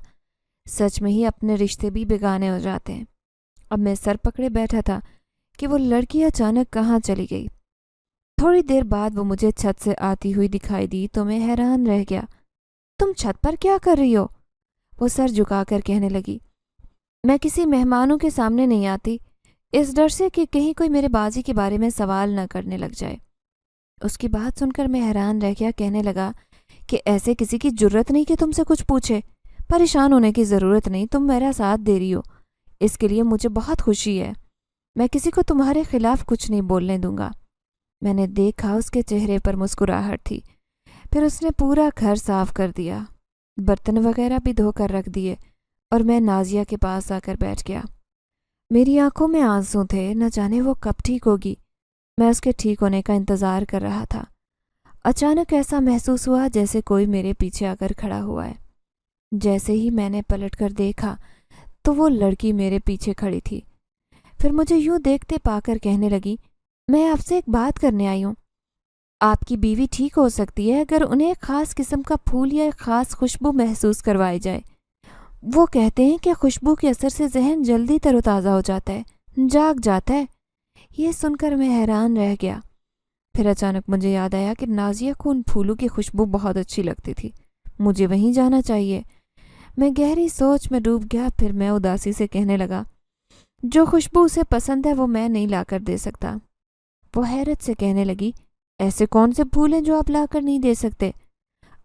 سچ میں ہی اپنے رشتے بھی بیگانے ہو جاتے ہیں۔ اب میں سر پکڑے بیٹھا تھا کہ وہ لڑکی اچانک کہاں چلی گئی۔ تھوڑی دیر بعد وہ مجھے چھت سے آتی ہوئی دکھائی دی تو میں حیران رہ گیا۔ تم چھت پر کیا کر رہی ہو؟ وہ سر جھکا کر کہنے لگی، میں کسی مہمانوں کے سامنے نہیں آتی، اس ڈر سے کہ کہیں کوئی میرے بازی کے بارے میں سوال نہ کرنے لگ جائے۔ اس کی بات سن کر میں حیران رہ گیا، کہنے لگا کہ ایسے کسی کی جرت نہیں کہ تم سے کچھ پوچھے۔ پریشان ہونے کی ضرورت نہیں، تم میرا ساتھ دے رہی ہو، اس کے لیے مجھے بہت خوشی ہے۔ میں کسی کو تمہارے خلاف کچھ نہیں بولنے دوں گا۔ میں نے دیکھا اس کے چہرے پر مسکراہٹ تھی۔ پھر اس نے پورا گھر صاف کر دیا، برتن وغیرہ بھی دھو کر رکھ دیے، اور میں نازیہ کے پاس آ کر بیٹھ گیا۔ میری آنکھوں میں آنسو تھے، نہ جانے وہ کب ٹھیک ہوگی۔ میں اس کے ٹھیک ہونے کا انتظار کر رہا تھا۔ اچانک ایسا محسوس ہوا جیسے کوئی میرے پیچھے آ کر کھڑا ہوا ہے۔ جیسے ہی میں نے پلٹ کر دیکھا تو وہ لڑکی میرے پیچھے کھڑی تھی۔ پھر مجھے یوں دیکھتے پا کر کہنے لگی، میں آپ سے ایک بات کرنے آئی ہوں۔ آپ کی بیوی ٹھیک ہو سکتی ہے اگر انہیں ایک خاص قسم کا پھول یا ایک خاص خوشبو محسوس کروائی جائے۔ وہ کہتے ہیں کہ خوشبو کے اثر سے ذہن جلدی تر و تازہ ہو جاتا ہے، جاگ جاتا ہے۔ یہ سن کر میں حیران رہ گیا۔ پھر اچانک مجھے یاد آیا کہ نازیہ کو ان پھولوں کی خوشبو بہت اچھی لگتی تھی، مجھے وہیں جانا چاہیے۔ میں گہری سوچ میں ڈوب گیا۔ پھر میں اداسی سے کہنے لگا، جو خوشبو اسے پسند ہے وہ میں نہیں لا کر دے سکتا۔ وہ حیرت سے کہنے لگی، ایسے کون سے پھول ہیں جو آپ لا کر نہیں دے سکتے؟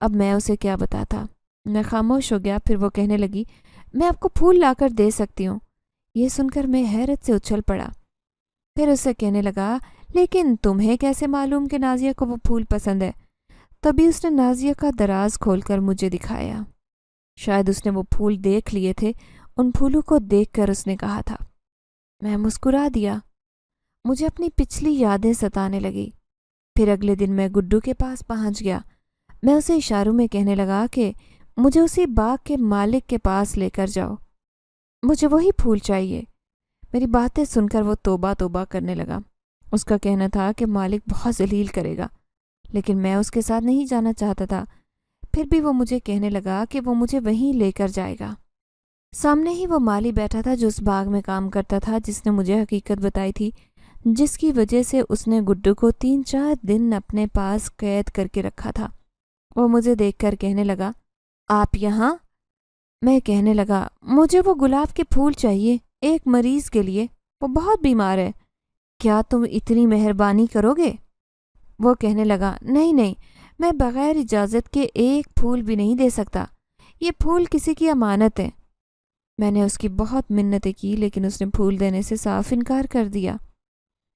اب میں اسے کیا بتاتا؟ میں خاموش ہو گیا۔ پھر وہ کہنے لگی، میں آپ کو پھول لا کر دے سکتی ہوں۔ یہ سن کر میں حیرت سے اچھل پڑا۔ پھر اسے کہنے لگا، لیکن تمہیں کیسے معلوم کہ نازیہ کو وہ پھول پسند ہے؟ تبھی اس نے نازیہ کا دراز کھول کر مجھے دکھایا۔ شاید اس نے وہ پھول دیکھ لیے تھے۔ ان پھولوں کو دیکھ کر اس نے کہا تھا۔ میں مسکرا دیا۔ مجھے اپنی پچھلی یادیں ستانے لگی۔ پھر اگلے دن میں گڈو کے پاس پہنچ گیا۔ میں اسے اشاروں میں کہنے لگا کہ مجھے اسی باغ کے مالک کے پاس لے کر جاؤ، مجھے وہی پھول چاہیے۔ میری باتیں سن کر وہ توبہ توبہ کرنے لگا۔ اس کا کہنا تھا کہ مالک بہت ذلیل کرے گا، لیکن میں اس کے ساتھ نہیں جانا چاہتا تھا۔ پھر بھی وہ مجھے کہنے لگا کہ وہ مجھے وہیں لے کر جائے گا۔ سامنے ہی وہ مالی بیٹھا تھا جو اس باغ میں کام کرتا تھا، جس نے مجھے حقیقت بتائی تھی، جس کی وجہ سے اس نے گڈو کو 3-4 دن اپنے پاس قید کر کے رکھا تھا۔ وہ مجھے دیکھ کر کہنے لگا، آپ یہاں؟ میں کہنے لگا، مجھے وہ گلاب کے پھول چاہیے، ایک مریض کے لیے، وہ بہت بیمار ہے، کیا تم اتنی مہربانی کرو گے؟ وہ کہنے لگا، نہیں نہیں، میں بغیر اجازت کے ایک پھول بھی نہیں دے سکتا، یہ پھول کسی کی امانت ہے۔ میں نے اس کی بہت منتیں کی، لیکن اس نے پھول دینے سے صاف انکار کر دیا۔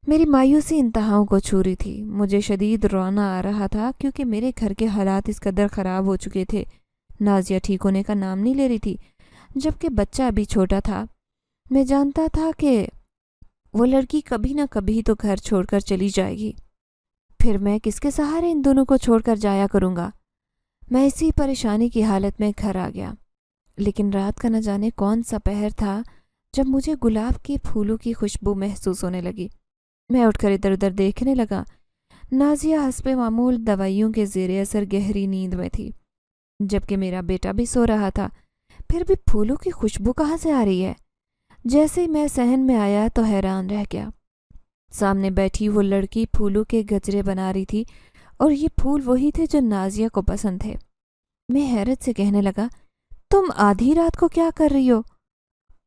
میری مایوسی انتہاؤں کو چھو رہی تھی۔ مجھے شدید رونا آ رہا تھا کیونکہ میرے گھر کے حالات اس قدر خراب ہو چکے تھے۔ نازیہ ٹھیک ہونے کا نام نہیں لے رہی تھی، جبکہ بچہ ابھی چھوٹا تھا۔ میں جانتا تھا کہ وہ لڑکی کبھی نہ کبھی تو گھر چھوڑ کر چلی جائے گی، پھر میں کس کے سہارے ان دونوں کو چھوڑ کر جایا کروں گا؟ میں اسی پریشانی کی حالت میں گھر آ گیا، لیکن رات کا نہ جانے کون سا پہر تھا جب مجھے گلاب کے پھولوں کی خوشبو محسوس ہونے لگی۔ میں اٹھ کر ادھر ادھر دیکھنے لگا۔ نازیہ حسب معمول دوائیوں کے زیر اثر گہری نیند میں تھی، جبکہ میرا بیٹا بھی سو رہا تھا۔ پھر بھی پھولوں کی خوشبو کہاں سے آ رہی ہے؟ جیسے ہی میں صحن میں آیا تو حیران رہ گیا۔ سامنے بیٹھی وہ لڑکی پھولوں کے گجرے بنا رہی تھی، اور یہ پھول وہی تھے جو نازیہ کو پسند تھے۔ میں حیرت سے کہنے لگا، تم آدھی رات کو کیا کر رہی ہو؟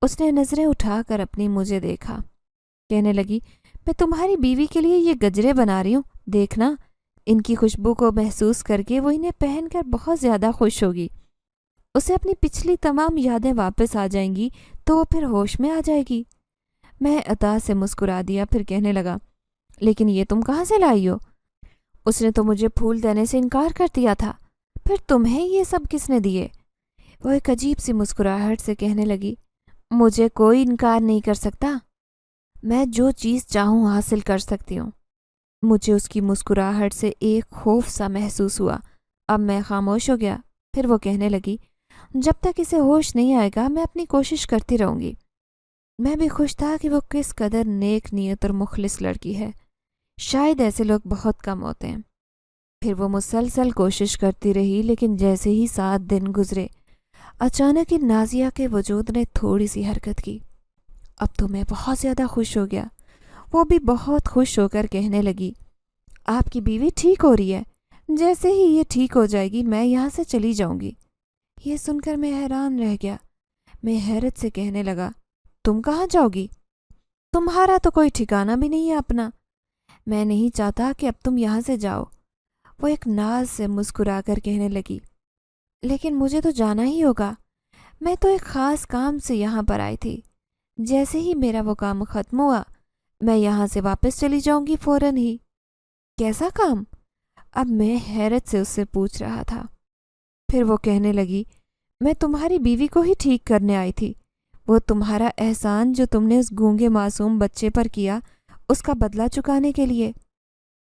اس نے نظریں اٹھا کر اپنی مجھے دیکھا، کہنے لگی، میں تمہاری بیوی کے لیے یہ گجرے بنا رہی ہوں، دیکھنا، ان کی خوشبو کو محسوس کر کے وہ انہیں پہن کر بہت زیادہ خوش ہوگی۔ اسے اپنی پچھلی تمام یادیں واپس آ جائیں گی تو وہ پھر ہوش میں آ جائے گی۔ میں عطا سے مسکرا دیا، پھر کہنے لگا، لیکن یہ تم کہاں سے لائی ہو؟ اس نے تو مجھے پھول دینے سے انکار کر دیا تھا، پھر تمہیں یہ سب کس نے دیے؟ وہ ایک عجیب سی مسکراہٹ سے کہنے لگی، مجھے کوئی انکار نہیں کر سکتا، میں جو چیز چاہوں حاصل کر سکتی ہوں۔ مجھے اس کی مسکراہٹ سے ایک خوف سا محسوس ہوا۔ اب میں خاموش ہو گیا۔ پھر وہ کہنے لگی، جب تک اسے ہوش نہیں آئے گا میں اپنی کوشش کرتی رہوں گی۔ میں بھی خوش تھا کہ وہ کس قدر نیک نیت اور مخلص لڑکی ہے، شاید ایسے لوگ بہت کم ہوتے ہیں۔ پھر وہ مسلسل کوشش کرتی رہی، لیکن جیسے ہی 7 دن گزرے، اچانک ہی نازیہ کے وجود نے تھوڑی سی حرکت کی۔ اب تو میں بہت زیادہ خوش ہو گیا۔ وہ بھی بہت خوش ہو کر کہنے لگی، آپ کی بیوی ٹھیک ہو رہی ہے، جیسے ہی یہ ٹھیک ہو جائے گی میں یہاں سے چلی جاؤں گی۔ یہ سن کر میں حیران رہ گیا۔ میں حیرت سے کہنے لگا، تم کہاں جاؤ گی؟ تمہارا تو کوئی ٹھکانہ بھی نہیں ہے اپنا۔ میں نہیں چاہتا کہ اب تم یہاں سے جاؤ۔ وہ ایک ناز سے مسکرا کر کہنے لگی، لیکن مجھے تو جانا ہی ہوگا، میں تو ایک خاص کام سے یہاں پر آئی تھی، جیسے ہی میرا وہ کام ختم ہوا میں یہاں سے واپس چلی جاؤں گی فوراً ہی۔ کیسا کام؟ اب میں حیرت سے اس سے پوچھ رہا تھا۔ پھر وہ کہنے لگی، میں تمہاری بیوی کو ہی ٹھیک کرنے آئی تھی، وہ تمہارا احسان جو تم نے اس گونگے معصوم بچے پر کیا اس کا بدلہ چکانے کے لیے۔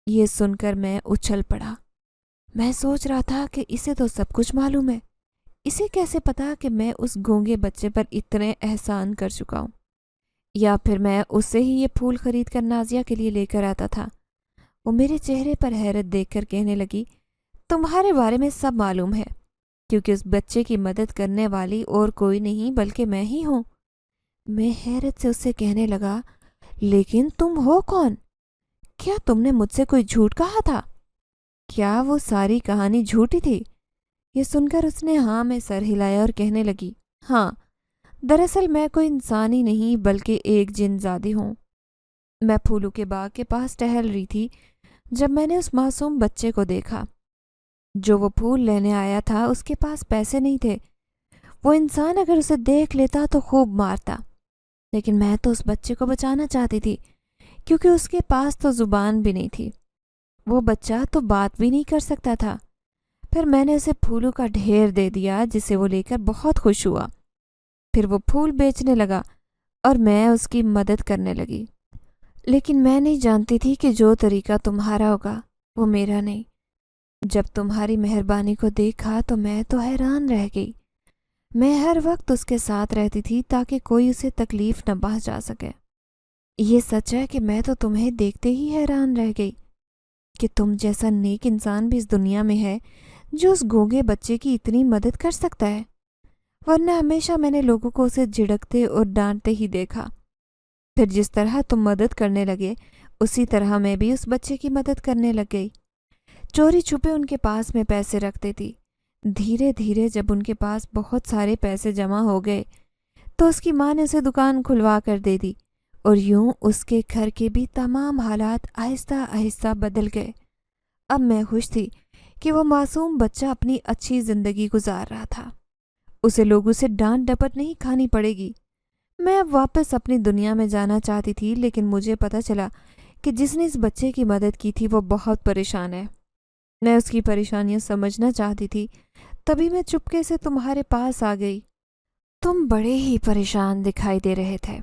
یہ سن کر میں اچھل پڑا۔ میں سوچ رہا تھا کہ اسے تو سب کچھ معلوم ہے، اسے کیسے پتا کہ میں اس گونگے بچے پر اتنے احسان کر چکا ہوں؟ یا پھر میں اس سے ہی یہ پھول خرید کر نازیہ کے لیے لے کر آتا تھا؟ وہ میرے چہرے پر حیرت دیکھ کر کہنے لگی، تمہارے بارے میں سب معلوم ہے، کیونکہ اس بچے کی مدد کرنے والی اور کوئی نہیں بلکہ میں ہی ہوں۔ میں حیرت سے اس سے کہنے لگا، لیکن تم ہو کون؟ کیا تم نے مجھ سے کوئی جھوٹ کہا تھا؟ کیا وہ ساری کہانی جھوٹی تھی؟ یہ سن کر اس نے ہاں میں سر ہلایا اور کہنے لگی، ہاں، دراصل میں کوئی انسان ہی نہیں بلکہ ایک جن زادی ہوں۔ میں پھولوں کے باغ کے پاس ٹہل رہی تھی جب میں نے اس معصوم بچے کو دیکھا۔ جو وہ پھول لینے آیا تھا اس کے پاس پیسے نہیں تھے، وہ انسان اگر اسے دیکھ لیتا تو خوب مارتا، لیکن میں تو اس بچے کو بچانا چاہتی تھی کیونکہ اس کے پاس تو زبان بھی نہیں تھی، وہ بچہ تو بات بھی نہیں کر سکتا تھا۔ پھر میں نے اسے پھولوں کا ڈھیر دے دیا جسے وہ لے کر بہت خوش ہوا۔ پھر وہ پھول بیچنے لگا اور میں اس کی مدد کرنے لگی، لیکن میں نہیں جانتی تھی کہ جو طریقہ تمہارا ہوگا وہ میرا نہیں۔ جب تمہاری مہربانی کو دیکھا تو میں تو حیران رہ گئی۔ میں ہر وقت اس کے ساتھ رہتی تھی تاکہ کوئی اسے تکلیف نہ پہنچا سکے۔ یہ سچ ہے کہ میں تو تمہیں دیکھتے ہی حیران رہ گئی کہ تم جیسا نیک انسان بھی اس دنیا میں ہے جو اس گونگے بچے کی اتنی مدد کر سکتا ہے، ورنہ ہمیشہ میں نے لوگوں کو اسے جھڑکتے اور ڈانٹتے ہی دیکھا۔ پھر جس طرح تم مدد کرنے لگے اسی طرح میں بھی اس بچے کی مدد کرنے لگ گئی۔ چوری چھپے ان کے پاس میں پیسے رکھتے تھی۔ دھیرے دھیرے جب ان کے پاس بہت سارے پیسے جمع ہو گئے تو اس کی ماں نے اسے دکان کھلوا کر دے دی، اور یوں اس کے گھر کے بھی تمام حالات آہستہ آہستہ بدل گئے۔ اب میں خوش تھی کہ وہ معصوم بچہ اپنی اچھی زندگی گزار رہا تھا۔ اسے لوگوں سے ڈانٹ ڈپٹ نہیں کھانی پڑے گی۔ میں اب واپس اپنی دنیا میں جانا چاہتی تھی، لیکن مجھے پتہ چلا کہ جس نے اس بچے کی مدد کی تھی وہ بہت پریشان ہے۔ میں اس کی پریشانیاں سمجھنا چاہتی تھی، تبھی میں چپکے سے تمہارے پاس آ گئی۔ تم بڑے ہی پریشان دکھائی دے رہے تھے۔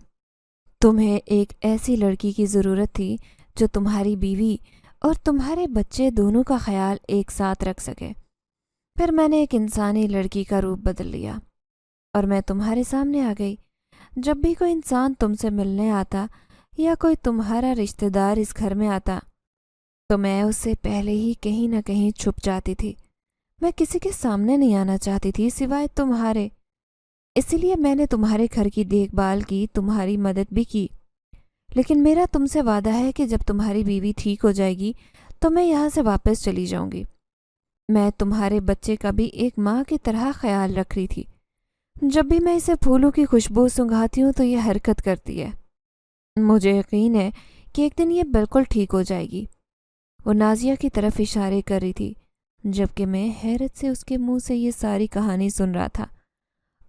تمہیں ایک ایسی لڑکی کی ضرورت تھی جو تمہاری بیوی اور تمہارے بچے دونوں کا خیال ایک ساتھ رکھ سکے۔ پھر میں نے ایک انسانی لڑکی کا روپ بدل لیا اور میں تمہارے سامنے آ گئی۔ جب بھی کوئی انسان تم سے ملنے آتا یا کوئی تمہارا رشتہ دار اس گھر میں آتا تو میں اس سے پہلے ہی کہیں نہ کہیں چھپ جاتی تھی۔ میں کسی کے سامنے نہیں آنا چاہتی تھی سوائے تمہارے۔ اسی لیے میں نے تمہارے گھر کی دیکھ بھال کی، تمہاری مدد بھی کی، لیکن میرا تم سے وعدہ ہے کہ جب تمہاری بیوی ٹھیک ہو جائے گی تو میں یہاں سے واپس چلی جاؤں گی۔ میں تمہارے بچے کا بھی ایک ماں کی طرح خیال رکھ رہی تھی۔ جب بھی میں اسے پھولوں کی خوشبو سنگھاتی ہوں تو یہ حرکت کرتی ہے۔ مجھے یقین ہے کہ ایک دن یہ بالکل ٹھیک ہو جائے گی۔ وہ نازیہ کی طرف اشارے کر رہی تھی، جبکہ میں حیرت سے اس کے منہ سے یہ ساری کہانی سن رہا تھا۔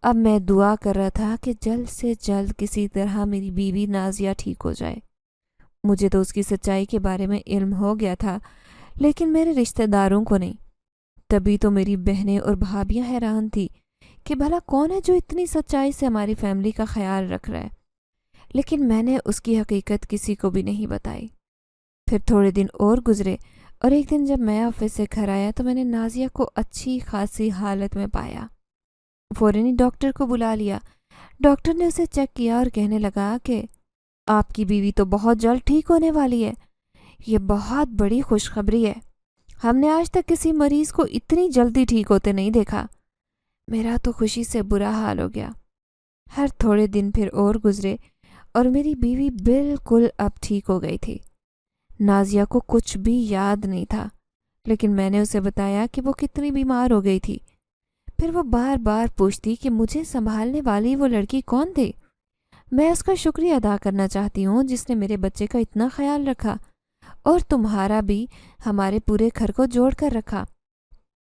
اب میں دعا کر رہا تھا کہ جلد سے جلد کسی طرح میری بیوی نازیہ ٹھیک ہو جائے۔ مجھے تو اس کی سچائی کے بارے میں علم ہو گیا تھا، لیکن میرے رشتہ داروں کو نہیں۔ تبھی تو میری بہنیں اور بھابیاں حیران تھی کہ بھلا کون ہے جو اتنی سچائی سے ہماری فیملی کا خیال رکھ رہا ہے، لیکن میں نے اس کی حقیقت کسی کو بھی نہیں بتائی۔ پھر تھوڑے دن اور گزرے اور ایک دن جب میں آفس سے گھر آیا تو میں نے نازیہ کو اچھی خاصی حالت میں پایا۔ فوراً ہی ڈاکٹر کو بلا لیا۔ ڈاکٹر نے اسے چیک کیا اور کہنے لگا کہ آپ کی بیوی تو بہت جلد ٹھیک ہونے والی ہے۔ یہ بہت بڑی خوشخبری ہے۔ ہم نے آج تک کسی مریض کو اتنی جلدی ٹھیک ہوتے نہیں دیکھا۔ میرا تو خوشی سے برا حال ہو گیا۔ ہر تھوڑے دن پھر اور گزرے اور میری بیوی بالکل اب ٹھیک ہو گئی تھی۔ نازیہ کو کچھ بھی یاد نہیں تھا، لیکن میں نے اسے بتایا کہ وہ کتنی بیمار ہو گئی تھی۔ پھر وہ بار بار پوچھتی کہ مجھے سنبھالنے والی وہ لڑکی کون تھی۔ میں اس کا شکریہ ادا کرنا چاہتی ہوں جس نے میرے بچے کا اتنا خیال رکھا اور تمہارا بھی، ہمارے پورے گھر کو جوڑ کر رکھا۔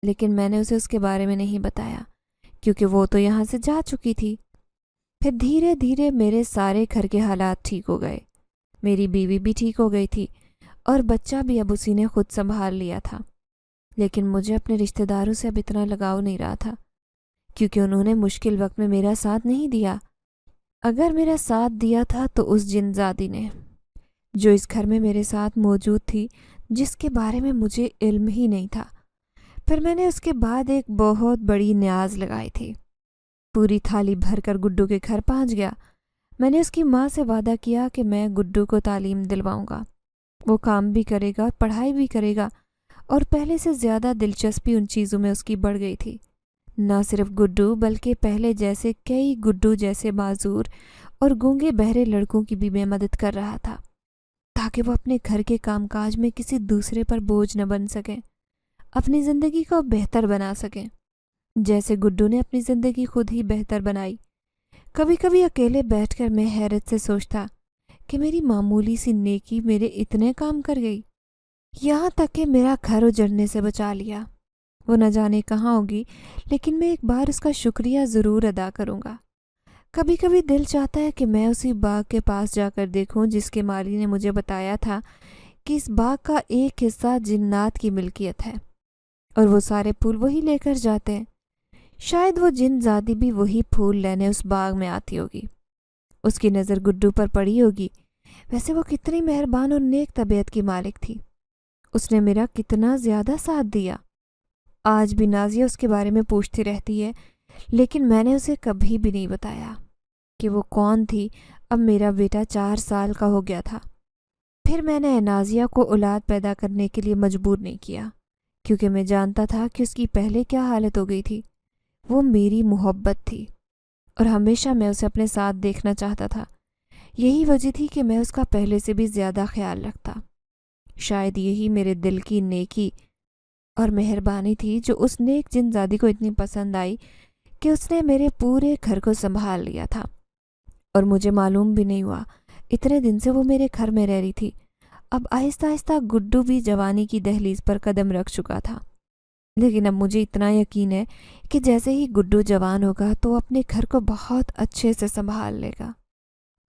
لیکن میں نے اسے اس کے بارے میں نہیں بتایا کیونکہ وہ تو یہاں سے جا چکی تھی۔ پھر دھیرے دھیرے میرے سارے گھر کے حالات ٹھیک ہو گئے۔ میری بیوی بھی ٹھیک ہو گئی تھی اور بچہ بھی اب اسی نے خود سنبھال لیا تھا۔ لیکن مجھے اپنے رشتہ داروں سے اب اتنا لگاؤ نہیں رہا تھا کیونکہ انہوں نے مشکل وقت میں میرا ساتھ نہیں دیا۔ اگر میرا ساتھ دیا تھا تو اس جن زادی نے، جو اس گھر میں میرے ساتھ موجود تھی، جس کے بارے میں مجھے علم ہی نہیں تھا۔ پھر میں نے اس کے بعد ایک بہت بڑی نیاز لگائی تھی۔ پوری تھالی بھر کر گڈو کے گھر پہنچ گیا۔ میں نے اس کی ماں سے وعدہ کیا کہ میں گڈو کو تعلیم دلواؤں گا۔ وہ کام بھی کرے گا، پڑھائی بھی کرے گا، اور پہلے سے زیادہ دلچسپی ان چیزوں میں اس کی بڑھ گئی تھی۔ نہ صرف گڈو بلکہ پہلے جیسے کئی گڈو جیسے معذور اور گونگے بہرے لڑکوں کی بھی میں مدد کر رہا تھا تاکہ وہ اپنے گھر کے کام کاج میں کسی دوسرے پر بوجھ نہ بن سکیں، اپنی زندگی کو بہتر بنا سکیں، جیسے گڈو نے اپنی زندگی خود ہی بہتر بنائی۔ کبھی کبھی اکیلے بیٹھ کر میں حیرت سے سوچتا کہ میری معمولی سی نیکی میرے اتنے کام کر گئی، یہاں تک کہ میرا گھر اجڑنے سے بچا لیا۔ وہ نہ جانے کہاں ہوگی، لیکن میں ایک بار اس کا شکریہ ضرور ادا کروں گا۔ کبھی کبھی دل چاہتا ہے کہ میں اسی باغ کے پاس جا کر دیکھوں جس کے مالی نے مجھے بتایا تھا کہ اس باغ کا ایک حصہ جنات کی ملکیت ہے اور وہ سارے پھول وہی لے کر جاتے ہیں۔ شاید وہ جن زادی بھی وہی پھول لینے اس باغ میں آتی ہوگی۔ اس کی نظر گڈو پر پڑی ہوگی۔ ویسے وہ کتنی مہربان اور نیک طبیعت کی مالک تھی۔ اس نے میرا کتنا زیادہ ساتھ دیا۔ آج بھی نازیہ اس کے بارے میں پوچھتی رہتی ہے، لیکن میں نے اسے کبھی بھی نہیں بتایا۔ کہ وہ کون تھی، اب میرا بیٹا 4 سال کا ہو گیا تھا۔ پھر میں نے نازیہ کو اولاد پیدا کرنے کے لیے مجبور نہیں کیا، کیونکہ میں جانتا تھا کہ اس کی پہلے کیا حالت ہو گئی تھی۔ وہ میری محبت تھی اور ہمیشہ میں اسے اپنے ساتھ دیکھنا چاہتا تھا۔ یہی وجہ تھی کہ میں اس کا پہلے سے بھی زیادہ خیال رکھتا۔ شاید یہی میرے دل کی نیکی اور مہربانی تھی جو اس نیک جن زادی کو اتنی پسند آئی کہ اس نے میرے پورے گھر کو سنبھال لیا تھا، اور مجھے معلوم بھی نہیں ہوا اتنے دن سے وہ میرے گھر میں رہ رہی تھی۔ اب آہستہ آہستہ گڈو بھی جوانی کی دہلیز پر قدم رکھ چکا تھا، لیکن اب مجھے اتنا یقین ہے کہ جیسے ہی گڈو جوان ہوگا تو اپنے گھر کو بہت اچھے سے سنبھال لے گا۔